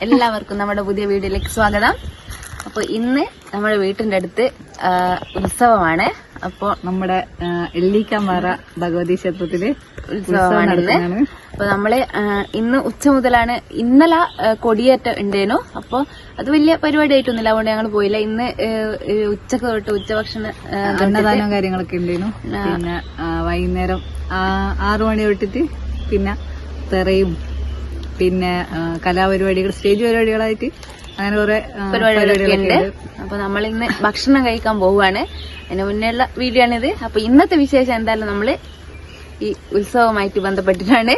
എല്ലാവർക്കും നമ്മുടെ പുതിയ വീഡിയോയിലേക്ക് സ്വാഗതം. അപ്പൊ ഇന്ന് നമ്മുടെ വീട്ടിന്റെ അടുത്ത് ഉത്സവമാണ്. അപ്പൊ നമ്മുടെ എല്ലിക്കാമ്പാറ ഭഗവതി ക്ഷേത്രത്തില് ഉത്സവമാണ്. അപ്പൊ നമ്മള് ഇന്ന് ഉച്ച മുതലാണ്. ഇന്നലെ കൊടിയേറ്റം ഉണ്ടേനു. അപ്പൊ അത് വലിയ പരിപാടി ആയിട്ടൊന്നുമില്ല, അതുകൊണ്ട് ഞങ്ങൾ പോയില്ല. ഇന്ന് ഉച്ചക്ക് തൊട്ട് ഉച്ചഭക്ഷണ അന്നദാനവും കാര്യങ്ങളൊക്കെ ഉണ്ടേനു. പിന്നെ വൈകുന്നേരം 6 മണി തൊട്ടിട്ട് പിന്നെ തെറയും പിന്നെ കലാപരിപാടികൾ, സ്റ്റേജ് പരിപാടികളായിട്ട് അങ്ങനെ കുറെ പരിപാടികളൊക്കെ ഉണ്ട്. അപ്പൊ നമ്മളിന്ന് ഭക്ഷണം കഴിക്കാൻ പോവുകയാണ്. അതിന് മുന്നേയുള്ള വീഡിയോ ആണിത്. അപ്പൊ ഇന്നത്തെ വിശേഷം എന്തായാലും നമ്മള് ഈ ഉത്സവമായിട്ട് ബന്ധപ്പെട്ടിട്ടാണ്.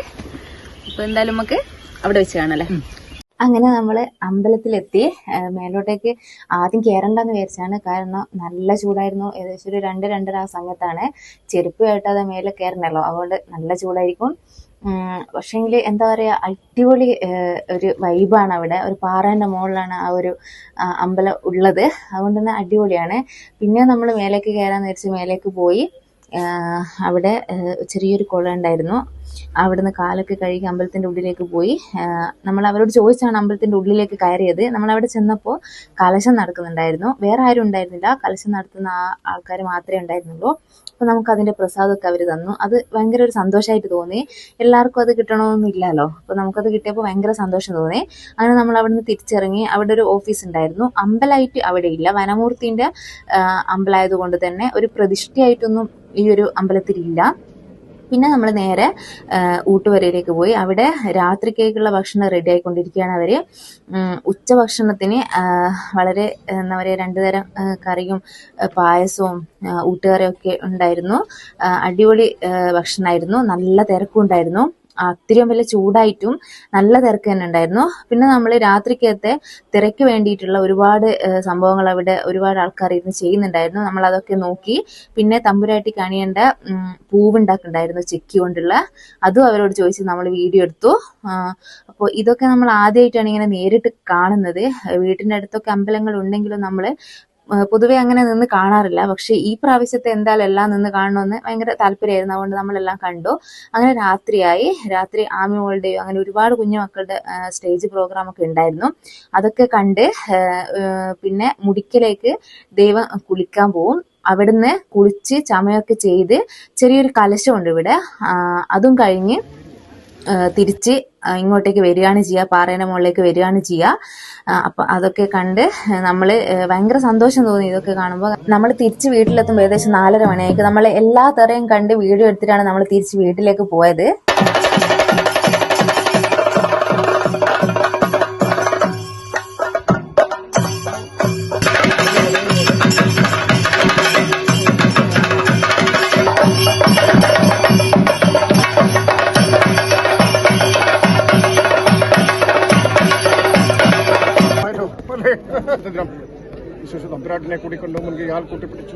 അപ്പൊ എന്തായാലും നമുക്ക് അവിടെ വെച്ച് കാണാല്ലേ. അങ്ങനെ നമ്മള് അമ്പലത്തിലെത്തി. മേലോട്ടേക്ക് ആദ്യം കയറണ്ടെന്ന് വിചാരിച്ചാണ്, കാരണം നല്ല ചൂടായിരുന്നു. ഏകദേശം ഒരു 2-2:30 ആ സമയത്താണ്. ചെരുപ്പ് കേട്ടാതെ മേലെ കയറണല്ലോ, അതുകൊണ്ട് നല്ല ചൂടായിരിക്കും. പക്ഷെങ്കില് എന്താ പറയാ, അടിപൊളി ഒരു വൈബാണ് അവിടെ. ഒരു പാറേന്റെ മുകളിലാണ് ആ ഒരു അമ്പലം ഉള്ളത്, അതുകൊണ്ട് തന്നെ അടിപൊളിയാണ്. പിന്നെ നമ്മൾ മേലേക്ക് കയറാന്ന് വെച്ച് മേലേക്ക് പോയി. അവിടെ ചെറിയൊരു കുളം ഉണ്ടായിരുന്നു. അവിടുന്ന് കാലൊക്കെ കഴുകി അമ്പലത്തിന്റെ ഉള്ളിലേക്ക് പോയി. നമ്മൾ അവരോട് ചോദിച്ചാണ് അമ്പലത്തിന്റെ ഉള്ളിലേക്ക് കയറിയത്. നമ്മൾ അവിടെ ചെന്നപ്പോൾ കലശം നടക്കുന്നുണ്ടായിരുന്നു. വേറെ ആരും ഉണ്ടായിരുന്നില്ല, കലശം നടത്തുന്ന ആൾക്കാർ മാത്രമേ ഉണ്ടായിരുന്നുള്ളൂ. അപ്പൊ നമുക്ക് അതിന്റെ പ്രസാദമൊക്കെ അവർ തന്നു. അത് ഭയങ്കര ഒരു സന്തോഷമായിട്ട് തോന്നി. എല്ലാവർക്കും അത് കിട്ടണമെന്നൊന്നും ഇല്ലല്ലോ, അപ്പൊ നമുക്കത് കിട്ടിയപ്പോൾ ഭയങ്കര സന്തോഷം തോന്നി. അങ്ങനെ നമ്മൾ അവിടുന്ന് തിരിച്ചിറങ്ങി. അവിടെ ഒരു ഓഫീസ് ഉണ്ടായിരുന്നു. അമ്പലമായിട്ട് അവിടെ ഇല്ല, വനമൂർത്തിന്റെ അമ്പലമായത് കൊണ്ട് തന്നെ ഒരു പ്രതിഷ്ഠയായിട്ടൊന്നും ഈ ഒരു അമ്പലത്തിലില്ല. പിന്നെ നമ്മൾ നേരെ ഊട്ടുവരയിലേക്ക് പോയി. അവിടെ രാത്രിക്കേക്കുള്ള ഭക്ഷണം റെഡി ആയിക്കൊണ്ടിരിക്കുകയാണ് അവര്. ഉച്ചഭക്ഷണത്തിന് വളരെ എന്താ പറയുക, 2 തരം കറിയും പായസവും ഊട്ടുകറിയും ഒക്കെ ഉണ്ടായിരുന്നു. അടിപൊളി ഭക്ഷണമായിരുന്നു. നല്ല തിരക്കും ഉണ്ടായിരുന്നു. അത്രയും വലിയ ചൂടായിട്ടും നല്ല തിരക്ക് തന്നെ ഉണ്ടായിരുന്നു. പിന്നെ നമ്മൾ രാത്രിക്കത്തെ തിരക്ക് വേണ്ടിയിട്ടുള്ള ഒരുപാട് സംഭവങ്ങൾ അവിടെ ഒരുപാട് ആൾക്കാർ ഇരുന്ന് ചെയ്യുന്നുണ്ടായിരുന്നു. നമ്മൾ അതൊക്കെ നോക്കി. പിന്നെ തമ്പുരാട്ടി കണിയേണ്ട പൂവുണ്ടാക്കുന്നുണ്ടായിരുന്നു, ചെക്കി കൊണ്ടുള്ള. അതും അവരോട് ചോദിച്ച് നമ്മൾ വീഡിയോ എടുത്തു. അപ്പോൾ ഇതൊക്കെ നമ്മൾ ആദ്യമായിട്ടാണ് ഇങ്ങനെ നേരിട്ട് കാണുന്നത്. വീട്ടിൻ്റെ അടുത്തൊക്കെ അമ്പലങ്ങൾ ഉണ്ടെങ്കിലും നമ്മൾ പൊതുവെ അങ്ങനെ നിന്ന് കാണാറില്ല. പക്ഷെ ഈ പ്രാവശ്യത്തെ എന്തായാലും എല്ലാം നിന്ന് കാണണമെന്ന് ഭയങ്കര താല്പര്യമായിരുന്നു. അതുകൊണ്ട് നമ്മളെല്ലാം കണ്ടു. അങ്ങനെ രാത്രിയായി. രാത്രി ആമി മോളുടെയോ അങ്ങനെ ഒരുപാട് കുഞ്ഞു മക്കളുടെ സ്റ്റേജ് പ്രോഗ്രാം ഒക്കെ ഉണ്ടായിരുന്നു. അതൊക്കെ കണ്ട് പിന്നെ മുടിക്കലേക്ക് ദൈവം കുളിക്കാൻ പോവും. അവിടുന്ന് കുളിച്ച് ചമയൊക്കെ ചെയ്ത് ചെറിയൊരു കലശമുണ്ട് ഇവിടെ. അതും കഴിഞ്ഞ് തിരിച്ച് ഇങ്ങോട്ടേക്ക് വരികയാണ് ചെയ്യുക, പാറേന്റെ മുകളിലേക്ക് വരികയാണ് ചെയ്യുക. അപ്പൊ അതൊക്കെ കണ്ട് നമ്മള് ഭയങ്കര സന്തോഷം തോന്നി. ഇതൊക്കെ കാണുമ്പോൾ നമ്മൾ തിരിച്ച് വീട്ടിലെത്തുമ്പോൾ ഏകദേശം 4:30 മണിയായിരിക്കും. നമ്മൾ എല്ലാ തറയും കണ്ട് വീഡിയോ എടുത്തിട്ടാണ് നമ്മൾ തിരിച്ച് വീട്ടിലേക്ക് പോയത്. വിശേഷ തമ്പുരാട്ടിനെ കൂടിക്കൊണ്ട് മുൻകൈ ആൾ കൂട്ടിപ്പിടിച്ചു.